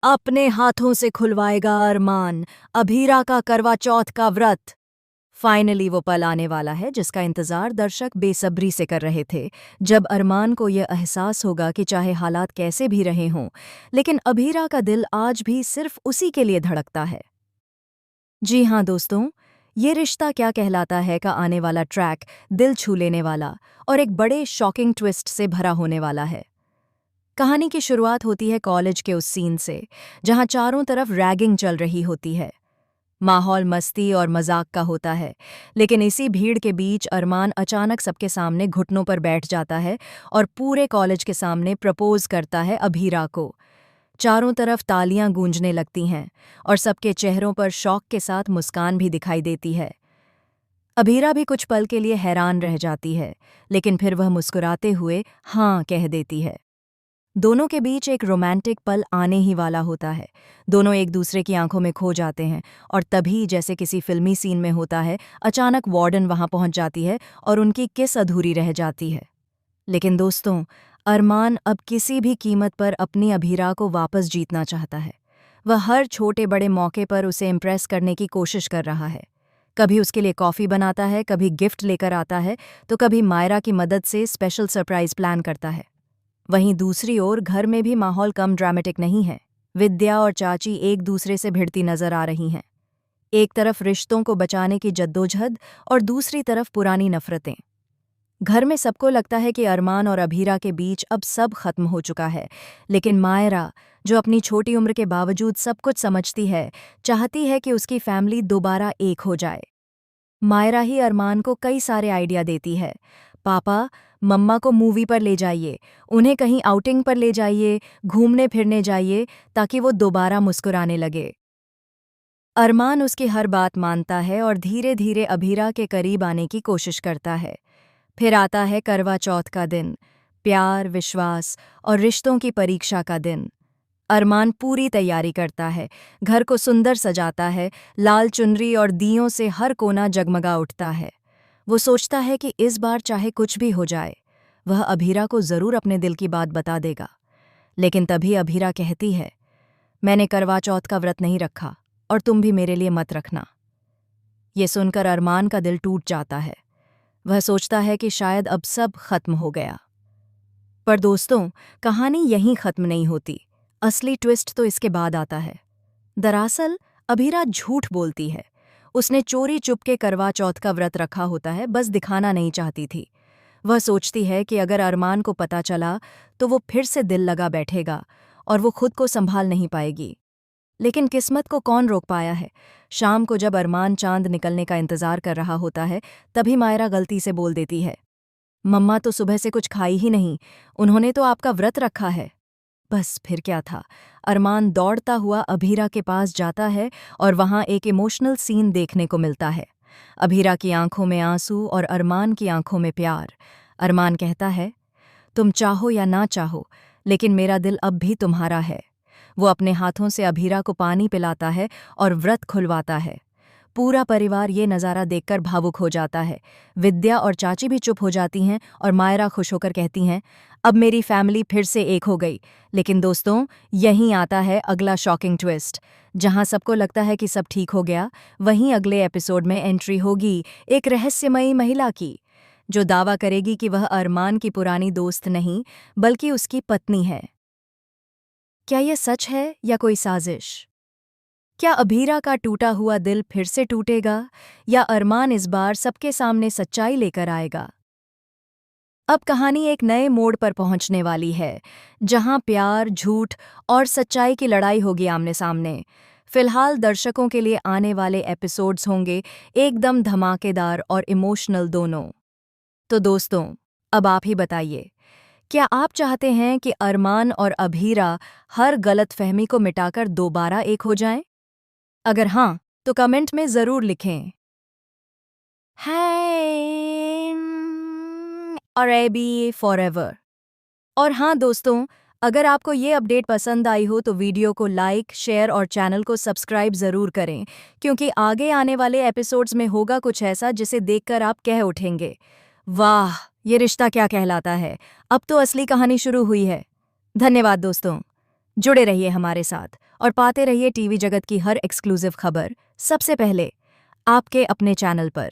अपने हाथों से खुलवाएगा अरमान अभीरा का करवा चौथ का व्रत। फाइनली वो पल आने वाला है जिसका इंतजार दर्शक बेसब्री से कर रहे थे। जब अरमान को यह एहसास होगा कि चाहे हालात कैसे भी रहे हों, लेकिन अभीरा का दिल आज भी सिर्फ उसी के लिए धड़कता है। जी हाँ दोस्तों, ये रिश्ता क्या कहलाता है का आने वाला ट्रैक दिल छू लेने वाला और एक बड़े शॉकिंग ट्विस्ट से भरा होने वाला है। कहानी की शुरुआत होती है कॉलेज के उस सीन से, जहां चारों तरफ रैगिंग चल रही होती है। माहौल मस्ती और मजाक का होता है, लेकिन इसी भीड़ के बीच अरमान अचानक सबके सामने घुटनों पर बैठ जाता है और पूरे कॉलेज के सामने प्रपोज करता है अभीरा को। चारों तरफ तालियां गूंजने लगती हैं और सबके चेहरों पर शौक के साथ मुस्कान भी दिखाई देती है। अभीरा भी कुछ पल के लिए हैरान रह जाती है, लेकिन फिर वह मुस्कुराते हुए हाँ कह देती है। दोनों के बीच एक रोमांटिक पल आने ही वाला होता है। दोनों एक दूसरे की आंखों में खो जाते हैं और तभी, जैसे किसी फिल्मी सीन में होता है, अचानक वार्डन वहां पहुंच जाती है और उनकी किस अधूरी रह जाती है। लेकिन दोस्तों, अरमान अब किसी भी कीमत पर अपनी अभीरा को वापस जीतना चाहता है। वह हर छोटे बड़े मौके पर उसे इम्प्रेस करने की कोशिश कर रहा है। कभी उसके लिए कॉफ़ी बनाता है, कभी गिफ्ट लेकर आता है, तो कभी मायरा की मदद से स्पेशल सरप्राइज प्लान करता है। वहीं दूसरी ओर घर में भी माहौल कम ड्रामेटिक नहीं है। विद्या और चाची एक दूसरे से भिड़ती नजर आ रही हैं। एक तरफ रिश्तों को बचाने की जद्दोजहद और दूसरी तरफ पुरानी नफरतें। घर में सबको लगता है कि अरमान और अभीरा के बीच अब सब खत्म हो चुका है, लेकिन मायरा, जो अपनी छोटी उम्र के बावजूद सब कुछ समझती है, चाहती है कि उसकी फैमिली दोबारा एक हो जाए। मायरा ही अरमान को कई सारे आइडिया देती है। पापा, मम्मा को मूवी पर ले जाइए, उन्हें कहीं आउटिंग पर ले जाइए, घूमने फिरने जाइए, ताकि वो दोबारा मुस्कुराने लगे। अरमान उसकी हर बात मानता है और धीरे धीरे अभीरा के करीब आने की कोशिश करता है। फिर आता है करवा चौथ का दिन, प्यार, विश्वास और रिश्तों की परीक्षा का दिन। अरमान पूरी तैयारी करता है, घर को सुंदर सजाता है, लाल चुनरी और दियों से हर कोना जगमगा उठता है। वो सोचता है कि इस बार चाहे कुछ भी हो जाए, वह अभीरा को जरूर अपने दिल की बात बता देगा। लेकिन तभी अभीरा कहती है, मैंने करवा चौथ का व्रत नहीं रखा और तुम भी मेरे लिए मत रखना। ये सुनकर अरमान का दिल टूट जाता है। वह सोचता है कि शायद अब सब खत्म हो गया। पर दोस्तों, कहानी यहीं खत्म नहीं होती। असली ट्विस्ट तो इसके बाद आता है। दरअसल अभीरा झूठ बोलती है। उसने चोरी चुपके करवा चौथ का व्रत रखा होता है, बस दिखाना नहीं चाहती थी। वह सोचती है कि अगर अरमान को पता चला तो वो फिर से दिल लगा बैठेगा और वो खुद को संभाल नहीं पाएगी। लेकिन किस्मत को कौन रोक पाया है। शाम को जब अरमान चांद निकलने का इंतजार कर रहा होता है, तभी मायरा गलती से बोल देती है, मम्मा तो सुबह से कुछ खाई ही नहीं, उन्होंने तो आपका व्रत रखा है। बस फिर क्या था। अरमान दौड़ता हुआ अभीरा के पास जाता है और वहां एक इमोशनल सीन देखने को मिलता है। अभीरा की आंखों में आंसू और अरमान की आंखों में प्यार। अरमान कहता है, तुम चाहो या ना चाहो, लेकिन मेरा दिल अब भी तुम्हारा है। वो अपने हाथों से अभीरा को पानी पिलाता है और व्रत खुलवाता है। पूरा परिवार ये नज़ारा देखकर भावुक हो जाता है। विद्या और चाची भी चुप हो जाती हैं और मायरा खुश होकर कहती हैं, अब मेरी फैमिली फिर से एक हो गई। लेकिन दोस्तों, यहीं आता है अगला शॉकिंग ट्विस्ट। जहां सबको लगता है कि सब ठीक हो गया, वहीं अगले एपिसोड में एंट्री होगी एक रहस्यमयी महिला की, जो दावा करेगी कि वह अरमान की पुरानी दोस्त नहीं, बल्कि उसकी पत्नी है। क्या यह सच है या कोई साजिश? क्या अभीरा का टूटा हुआ दिल फिर से टूटेगा, या अरमान इस बार सबके सामने सच्चाई लेकर आएगा? अब कहानी एक नए मोड़ पर पहुंचने वाली है, जहां प्यार, झूठ और सच्चाई की लड़ाई होगी आमने सामने। फिलहाल दर्शकों के लिए आने वाले एपिसोड्स होंगे एकदम धमाकेदार और इमोशनल दोनों। तो दोस्तों, अब आप ही बताइए, क्या आप चाहते हैं कि अरमान और अभीरा हर गलतफहमी को मिटाकर दोबारा एक हो जाएं? अगर हाँ, तो कमेंट में ज़रूर लिखें। है और ए बी फॉरएवर। और हाँ दोस्तों, अगर आपको ये अपडेट पसंद आई हो तो वीडियो को लाइक, शेयर और चैनल को सब्सक्राइब ज़रूर करें, क्योंकि आगे आने वाले एपिसोड्स में होगा कुछ ऐसा जिसे देखकर आप कह उठेंगे, वाह, ये रिश्ता क्या कहलाता है। अब तो असली कहानी शुरू हुई है। धन्यवाद दोस्तों। जुड़े रहिए हमारे साथ और पाते रहिए टीवी जगत की हर एक्सक्लूसिव खबर सबसे पहले आपके अपने चैनल पर।